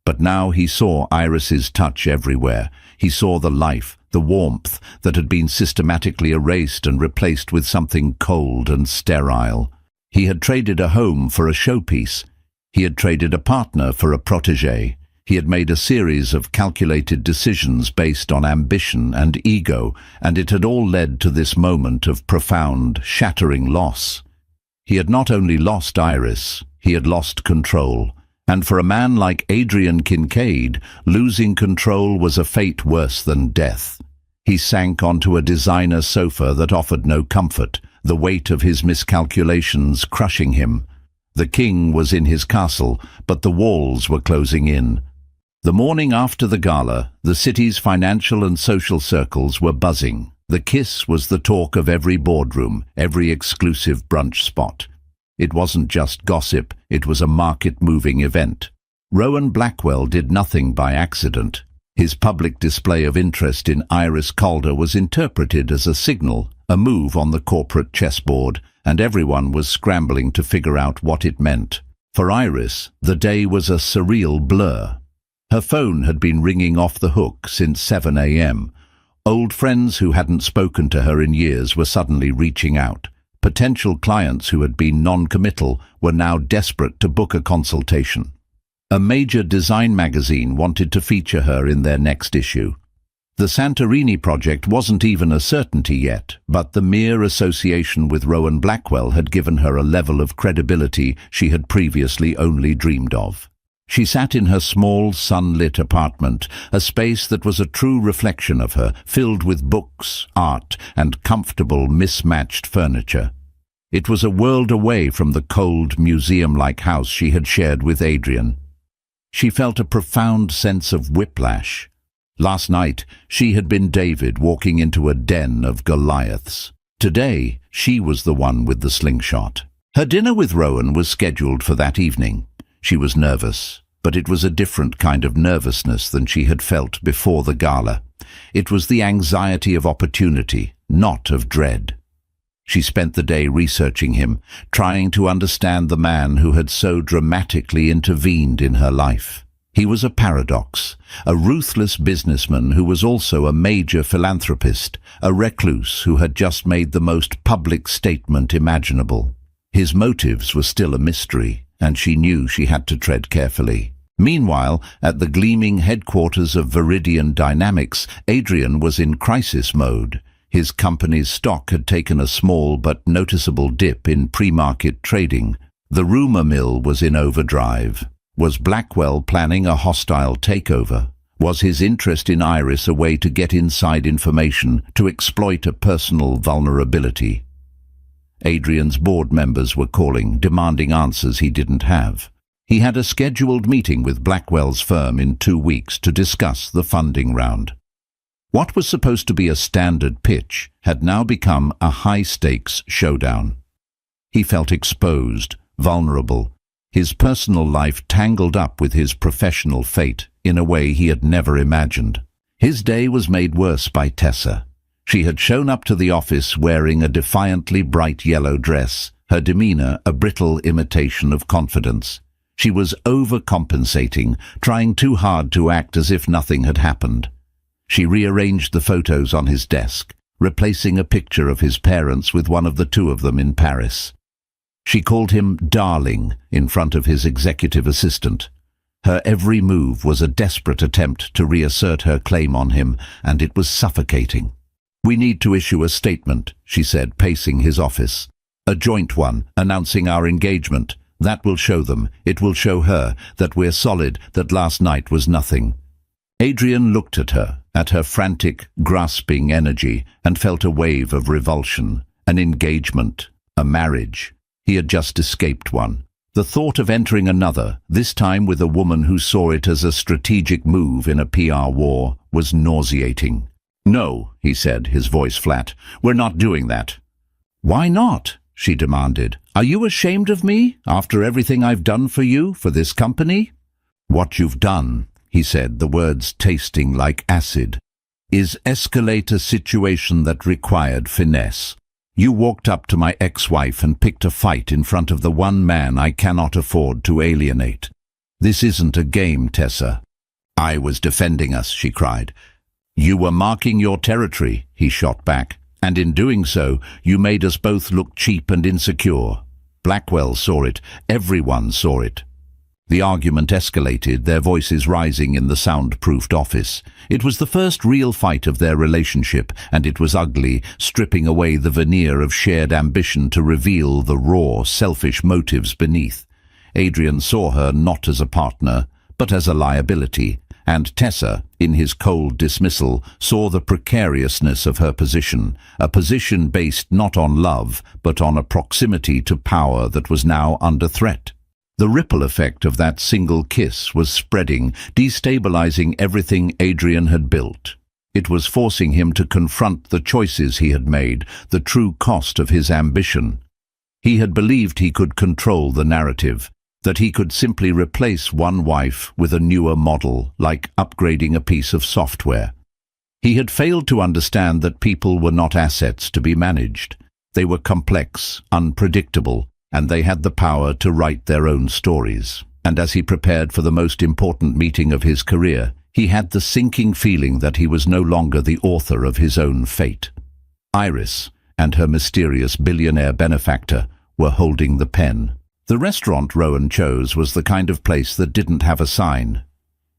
But now he saw Iris's touch everywhere. He saw the life, the warmth that had been systematically erased and replaced with something cold and sterile. He had traded a home for a showpiece. He had traded a partner for a protégé. He had made a series of calculated decisions based on ambition and ego, and it had all led to this moment of profound, shattering loss. He had not only lost Iris, he had lost control. And for a man like Adrian Kincaid, losing control was a fate worse than death. He sank onto a designer sofa that offered no comfort, the weight of his miscalculations crushing him. The king was in his castle, but the walls were closing in. The morning after the gala, the city's financial and social circles were buzzing. The kiss was the talk of every boardroom, every exclusive brunch spot. It wasn't just gossip, it was a market-moving event. Rowan Blackwell did nothing by accident. His public display of interest in Iris Calder was interpreted as a signal, a move on the corporate chessboard, and everyone was scrambling to figure out what it meant. For Iris, the day was a surreal blur. Her phone had been ringing off the hook since 7 a.m. Old friends who hadn't spoken to her in years were suddenly reaching out. Potential clients who had been non-committal were now desperate to book a consultation. A major design magazine wanted to feature her in their next issue. The Santorini project wasn't even a certainty yet, but the mere association with Rowan Blackwell had given her a level of credibility she had previously only dreamed of. She sat in her small, sunlit apartment, a space that was a true reflection of her, filled with books, art, and comfortable, mismatched furniture. It was a world away from the cold, museum-like house she had shared with Adrian. She felt a profound sense of whiplash. Last night, she had been David walking into a den of Goliaths. Today, she was the one with the slingshot. Her dinner with Rowan was scheduled for that evening. She was nervous, but it was a different kind of nervousness than she had felt before the gala. It was the anxiety of opportunity, not of dread. She spent the day researching him, trying to understand the man who had so dramatically intervened in her life. He was a paradox, a ruthless businessman who was also a major philanthropist, a recluse who had just made the most public statement imaginable. His motives were still a mystery, and she knew she had to tread carefully. Meanwhile, at the gleaming headquarters of Viridian Dynamics, Adrian was in crisis mode. His company's stock had taken a small but noticeable dip in pre-market trading. The rumor mill was in overdrive. Was Blackwell planning a hostile takeover? Was his interest in Iris a way to get inside information, to exploit a personal vulnerability? Adrian's board members were calling, demanding answers he didn't have. He had a scheduled meeting with Blackwell's firm in 2 weeks to discuss the funding round. What was supposed to be a standard pitch had now become a high-stakes showdown. He felt exposed, vulnerable, his personal life tangled up with his professional fate in a way he had never imagined. His day was made worse by Tessa. She had shown up to the office wearing a defiantly bright yellow dress, her demeanor a brittle imitation of confidence. She was overcompensating, trying too hard to act as if nothing had happened. She rearranged the photos on his desk, replacing a picture of his parents with one of the two of them in Paris. She called him darling in front of his executive assistant. Her every move was a desperate attempt to reassert her claim on him, and it was suffocating. "We need to issue a statement," she said, pacing his office. "A joint one, announcing our engagement. That will show them, it will show her, that we're solid, that last night was nothing." Adrian looked at her frantic, grasping energy, and felt a wave of revulsion. An engagement, a marriage. He had just escaped one. The thought of entering another, this time with a woman who saw it as a strategic move in a PR war, was nauseating. "No," he said, his voice flat. "We're not doing that." "Why not?" she demanded. "Are you ashamed of me, after everything I've done for you, for this company?" "What you've done," he said, the words tasting like acid, "is escalate a situation that required finesse. You walked up to my ex-wife and picked a fight in front of the one man I cannot afford to alienate. This isn't a game, Tessa." "I was defending us," she cried. "You were marking your territory," he shot back. "And in doing so, you made us both look cheap and insecure. Blackwell saw it. Everyone saw it." The argument escalated, their voices rising in the soundproofed office. It was the first real fight of their relationship, and it was ugly, stripping away the veneer of shared ambition to reveal the raw, selfish motives beneath. Adrian saw her not as a partner, but as a liability, and Tessa, in his cold dismissal, saw the precariousness of her position, a position based not on love, but on a proximity to power that was now under threat. The ripple effect of that single kiss was spreading, destabilizing everything Adrian had built. It was forcing him to confront the choices he had made, the true cost of his ambition. He had believed he could control the narrative, that he could simply replace one wife with a newer model, like upgrading a piece of software. He had failed to understand that people were not assets to be managed. They were complex, unpredictable, and they had the power to write their own stories. And as he prepared for the most important meeting of his career, he had the sinking feeling that he was no longer the author of his own fate. Iris and her mysterious billionaire benefactor were holding the pen. The restaurant Rowan chose was the kind of place that didn't have a sign.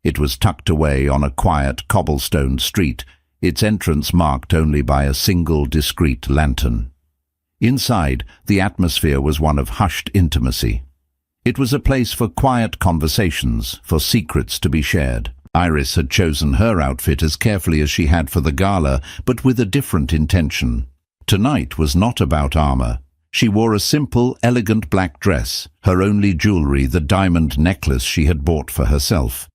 It was tucked away on a quiet cobblestone street, its entrance marked only by a single discreet lantern. Inside, the atmosphere was one of hushed intimacy. It was a place for quiet conversations, for secrets to be shared. Iris had chosen her outfit as carefully as she had for the gala, but with a different intention. Tonight was not about armor. She wore a simple, elegant black dress, her only jewelry the diamond necklace she had bought for herself.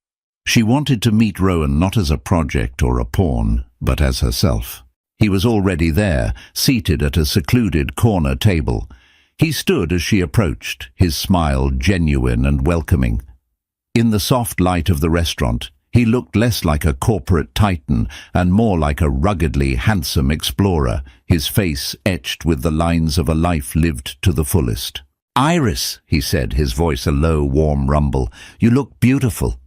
She wanted to meet Rowan not as a project or a pawn, but as herself. He was already there, seated at a secluded corner table. He stood as she approached, his smile genuine and welcoming. In the soft light of the restaurant, he looked less like a corporate titan and more like a ruggedly handsome explorer, his face etched with the lines of a life lived to the fullest. "Iris," he said, his voice a low, warm rumble, "you look beautiful."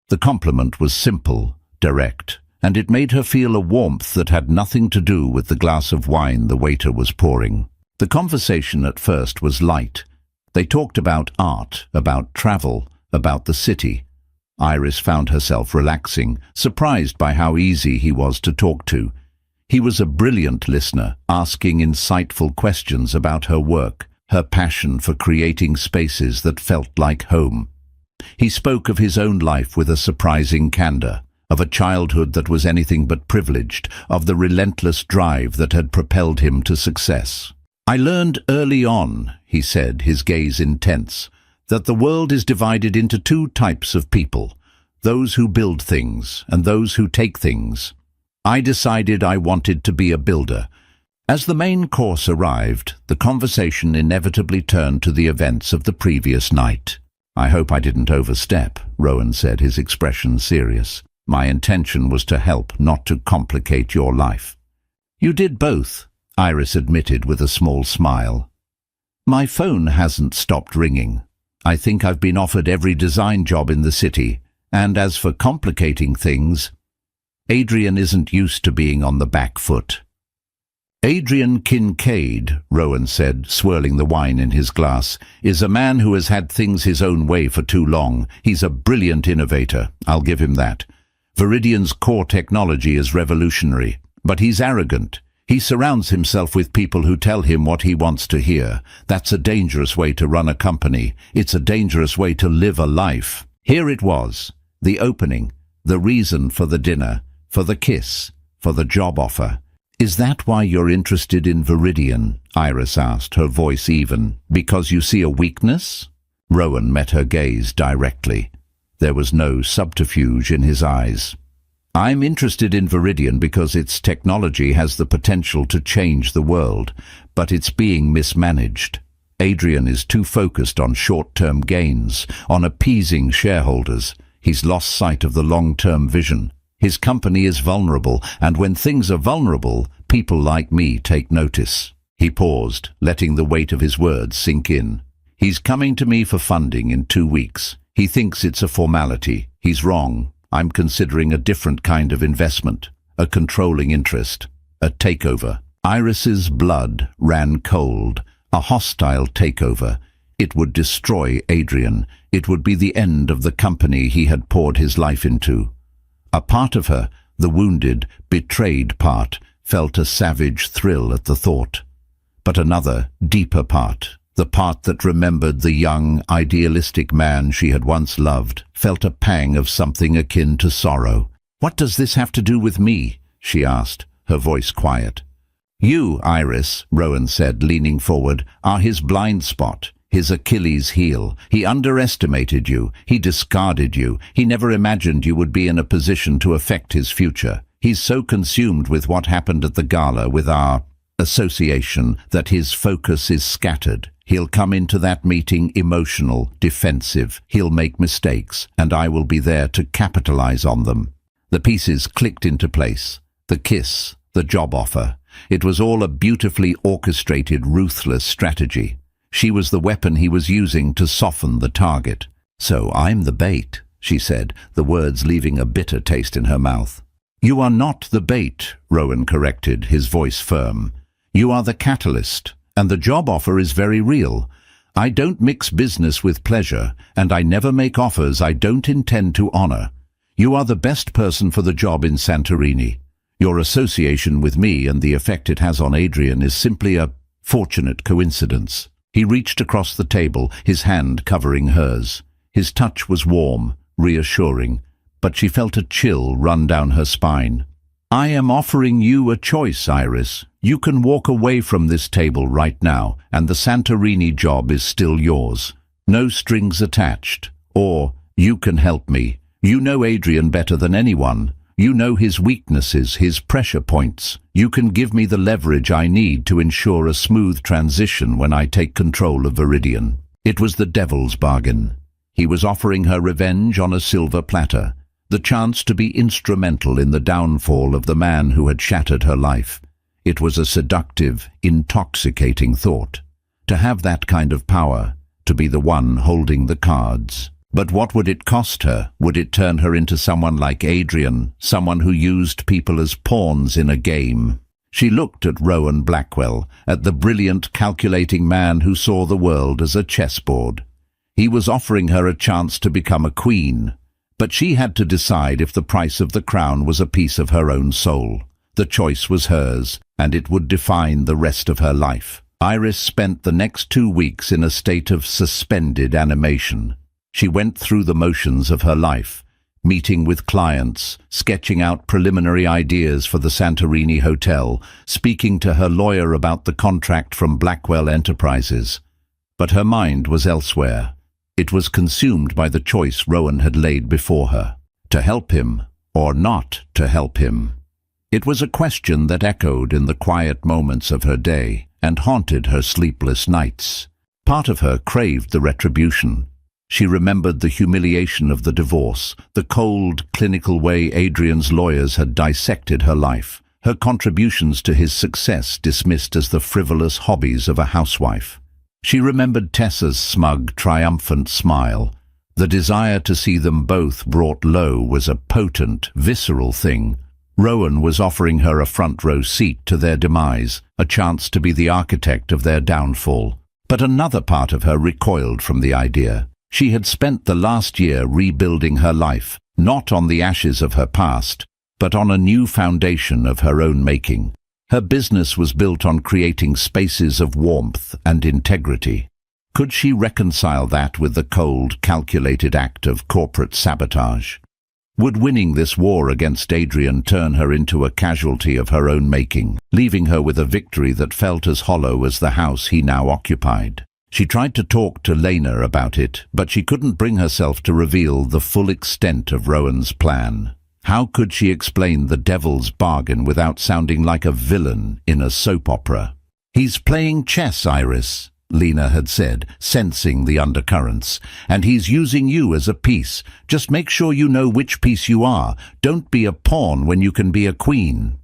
The compliment was simple, direct, and it made her feel a warmth that had nothing to do with the glass of wine the waiter was pouring. The conversation at first was light. They talked about art, about travel, about the city. Iris found herself relaxing, surprised by how easy he was to talk to. He was a brilliant listener, asking insightful questions about her work, her passion for creating spaces that felt like home. He spoke of his own life with a surprising candor, of a childhood that was anything but privileged, of the relentless drive that had propelled him to success. "I learned early on," he said, his gaze intense, "that the world is divided into two types of people, those who build things and those who take things. I decided I wanted to be a builder." As the main course arrived, the conversation inevitably turned to the events of the previous night. I hope I didn't overstep, Rowan said, his expression serious. My intention was to help, not to complicate your life. You did both, Iris admitted with a small smile. My phone hasn't stopped ringing. I think I've been offered every design job in the city, and as for complicating things, Adrian isn't used to being on the back foot. Adrian Kincaid, Rowan said, swirling the wine in his glass, is a man who has had things his own way for too long. He's a brilliant innovator, I'll give him that. Viridian's core technology is revolutionary, but he's arrogant. He surrounds himself with people who tell him what he wants to hear. That's a dangerous way to run a company. It's a dangerous way to live a life. Here it was, the opening, the reason for the dinner, for the kiss, for the job offer. Is that why you're interested in Viridian? Iris asked, her voice even. Because you see a weakness? Rowan met her gaze directly. There was no subterfuge in his eyes. I'm interested in Viridian because its technology has the potential to change the world, but it's being mismanaged. Adrian is too focused on short-term gains, on appeasing shareholders. He's lost sight of the long-term vision. His company is vulnerable, and when things are vulnerable, people like me take notice. He paused, letting the weight of his words sink in. He's coming to me for funding in 2 weeks. He thinks it's a formality. He's wrong. I'm considering a different kind of investment, a controlling interest, a takeover. Iris's blood ran cold, a hostile takeover. It would destroy Adrian. It would be the end of the company he had poured his life into. A part of her, the wounded, betrayed part, felt a savage thrill at the thought. But another, deeper part, the part that remembered the young, idealistic man she had once loved, felt a pang of something akin to sorrow. What does this have to do with me? She asked, her voice quiet. You, Iris, Rowan said, leaning forward, are his blind spot, his Achilles heel. He underestimated you. He discarded you. He never imagined you would be in a position to affect his future. He's so consumed with what happened at the gala, with our association, that his focus is scattered. He'll come into that meeting emotional, defensive. He'll make mistakes, and I will be there to capitalize on them. The pieces clicked into place. The kiss, the job offer. It was all a beautifully orchestrated, ruthless strategy. She was the weapon he was using to soften the target. So I'm the bait, she said, the words leaving a bitter taste in her mouth. You are not the bait, Rowan corrected, his voice firm. You are the catalyst. And the job offer is very real. I don't mix business with pleasure, and I never make offers I don't intend to honor. You are the best person for the job in Santorini. Your association with me and the effect it has on Adrian is simply a fortunate coincidence. He reached across the table, his hand covering hers. His touch was warm, reassuring, but she felt a chill run down her spine. I am offering you a choice, Iris. You can walk away from this table right now, and the Santorini job is still yours. No strings attached. Or, you can help me. You know Adrian better than anyone. You know his weaknesses, his pressure points. You can give me the leverage I need to ensure a smooth transition when I take control of Viridian. It was the devil's bargain. He was offering her revenge on a silver platter, the chance to be instrumental in the downfall of the man who had shattered her life. It was a seductive, intoxicating thought. To have that kind of power, to be the one holding the cards. But what would it cost her? Would it turn her into someone like Adrian, someone who used people as pawns in a game? She looked at Rowan Blackwell, at the brilliant, calculating man who saw the world as a chessboard. He was offering her a chance to become a queen, but she had to decide if the price of the crown was a piece of her own soul. The choice was hers, and it would define the rest of her life. Iris spent the next 2 weeks in a state of suspended animation. She went through the motions of her life, meeting with clients, sketching out preliminary ideas for the Santorini Hotel, speaking to her lawyer about the contract from Blackwell Enterprises. But her mind was elsewhere. It was consumed by the choice Rowan had laid before her, to help him or not to help him. It was a question that echoed in the quiet moments of her day and haunted her sleepless nights. Part of her craved the retribution. She remembered the humiliation of the divorce, the cold, clinical way Adrian's lawyers had dissected her life, her contributions to his success dismissed as the frivolous hobbies of a housewife. She remembered Tessa's smug, triumphant smile. The desire to see them both brought low was a potent, visceral thing. Rowan was offering her a front-row seat to their demise, a chance to be the architect of their downfall. But another part of her recoiled from the idea. She had spent the last year rebuilding her life, not on the ashes of her past, but on a new foundation of her own making. Her business was built on creating spaces of warmth and integrity. Could she reconcile that with the cold, calculated act of corporate sabotage? Would winning this war against Adrian turn her into a casualty of her own making, leaving her with a victory that felt as hollow as the house he now occupied? She tried to talk to Lena about it, but she couldn't bring herself to reveal the full extent of Rowan's plan. How could she explain the devil's bargain without sounding like a villain in a soap opera? "He's playing chess, Iris," Lena had said, sensing the undercurrents. "And he's using you as a piece. Just make sure you know which piece you are. Don't be a pawn when you can be a queen."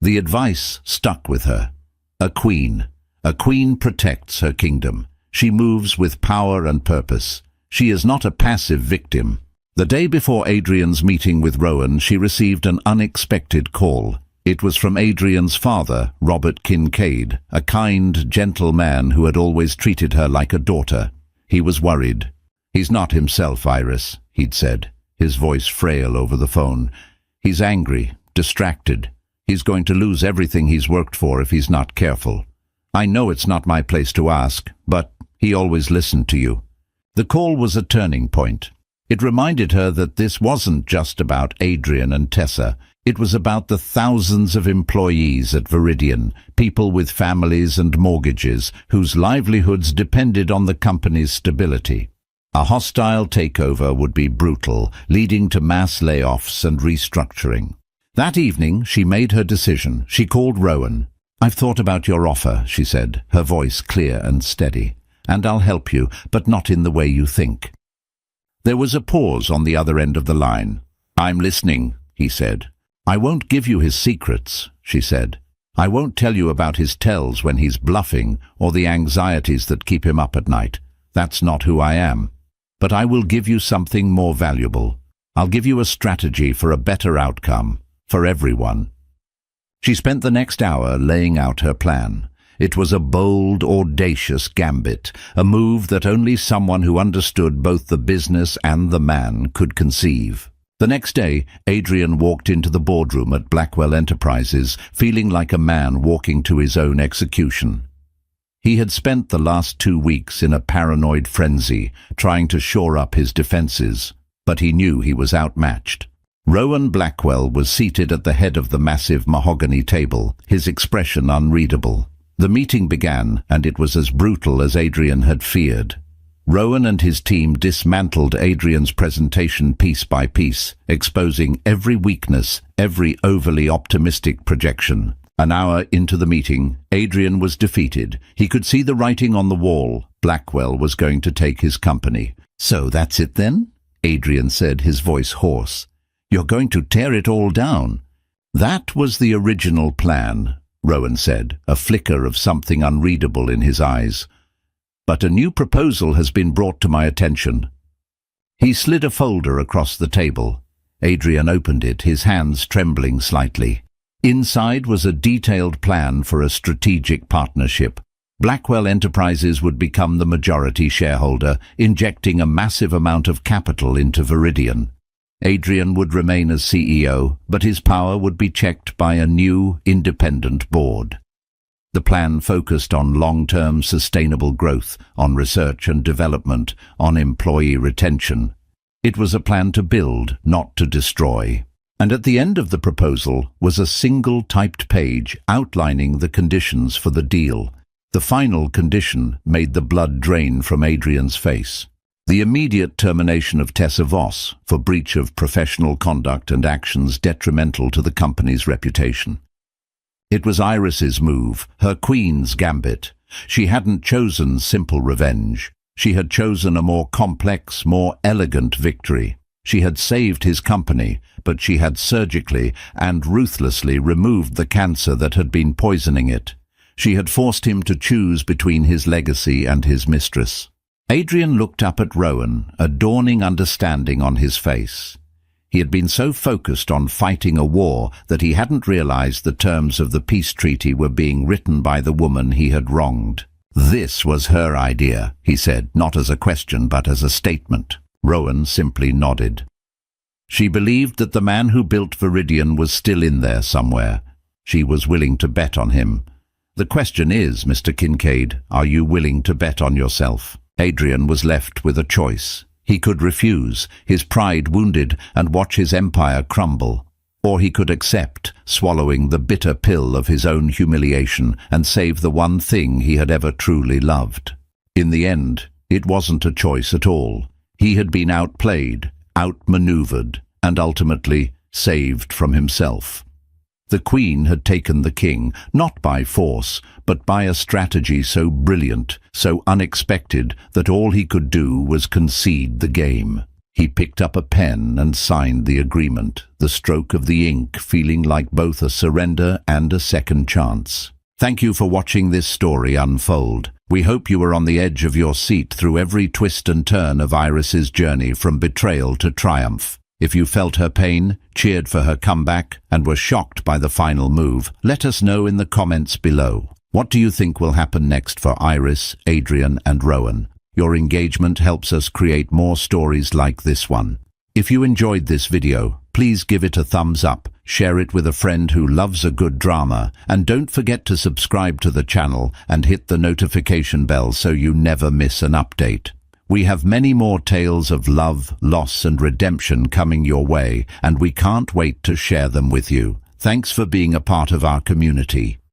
The advice stuck with her. A queen. A queen protects her kingdom. She moves with power and purpose. She is not a passive victim. The day before Adrian's meeting with Rowan, she received an unexpected call. It was from Adrian's father, Robert Kincaid, a kind, gentle man who had always treated her like a daughter. He was worried. "He's not himself, Iris," he'd said, his voice frail over the phone. "He's angry, distracted. He's going to lose everything he's worked for if he's not careful. I know it's not my place to ask, but he always listened to you." The call was a turning point. It reminded her that this wasn't just about Adrian and Tessa. It was about the thousands of employees at Viridian, people with families and mortgages, whose livelihoods depended on the company's stability. A hostile takeover would be brutal, leading to mass layoffs and restructuring. That evening, she made her decision. She called Rowan. "I've thought about your offer," she said, her voice clear and steady. "And I'll help you, but not in the way you think." There was a pause on the other end of the line. "I'm listening," he said. "I won't give you his secrets," she said. "I won't tell you about his tells when he's bluffing or the anxieties that keep him up at night. That's not who I am. But I will give you something more valuable. I'll give you a strategy for a better outcome, for everyone." She spent the next hour laying out her plan. It was a bold, audacious gambit, a move that only someone who understood both the business and the man could conceive. The next day, Adrian walked into the boardroom at Blackwell Enterprises, feeling like a man walking to his own execution. He had spent the last 2 weeks in a paranoid frenzy, trying to shore up his defenses, but he knew he was outmatched. Rowan Blackwell was seated at the head of the massive mahogany table, his expression unreadable. The meeting began, and it was as brutal as Adrian had feared. Rowan and his team dismantled Adrian's presentation piece by piece, exposing every weakness, every overly optimistic projection. An hour into the meeting, Adrian was defeated. He could see the writing on the wall. Blackwell was going to take his company. "So that's it then?" Adrian said, his voice hoarse. "You're going to tear it all down." "That was the original plan," Rowan said, a flicker of something unreadable in his eyes. "But a new proposal has been brought to my attention." He slid a folder across the table. Adrian opened it, his hands trembling slightly. Inside was a detailed plan for a strategic partnership. Blackwell Enterprises would become the majority shareholder, injecting a massive amount of capital into Viridian. Adrian would remain as CEO, but his power would be checked by a new, independent board. The plan focused on long-term sustainable growth, on research and development, on employee retention. It was a plan to build, not to destroy. And at the end of the proposal was a single typed page outlining the conditions for the deal. The final condition made the blood drain from Adrian's face. The immediate termination of Tessa Voss for breach of professional conduct and actions detrimental to the company's reputation. It was Iris's move, her queen's gambit. She hadn't chosen simple revenge. She had chosen a more complex, more elegant victory. She had saved his company, but she had surgically and ruthlessly removed the cancer that had been poisoning it. She had forced him to choose between his legacy and his mistress. Adrian looked up at Rowan, a dawning understanding on his face. He had been so focused on fighting a war that he hadn't realized the terms of the peace treaty were being written by the woman he had wronged. "This was her idea," he said, not as a question but as a statement. Rowan simply nodded. She believed that the man who built Viridian was still in there somewhere. She was willing to bet on him. "The question is, Mr. Kincaid, are you willing to bet on yourself?" Adrian was left with a choice. He could refuse, his pride wounded, and watch his empire crumble. Or he could accept, swallowing the bitter pill of his own humiliation, and save the one thing he had ever truly loved. In the end, it wasn't a choice at all. He had been outplayed, outmaneuvered, and ultimately saved from himself. The Queen had taken the king, not by force, but by a strategy so brilliant, so unexpected, that all he could do was concede the game. He picked up a pen and signed the agreement, the stroke of the ink feeling like both a surrender and a second chance. Thank you for watching this story unfold. We hope you were on the edge of your seat through every twist and turn of Iris's journey from betrayal to triumph. If you felt her pain, cheered for her comeback, and were shocked by the final move, let us know in the comments below. What do you think will happen next for Iris, Adrian, and Rowan? Your engagement helps us create more stories like this one. If you enjoyed this video, please give it a thumbs up, share it with a friend who loves a good drama, and don't forget to subscribe to the channel and hit the notification bell so you never miss an update. We have many more tales of love, loss, and redemption coming your way, and we can't wait to share them with you. Thanks for being a part of our community.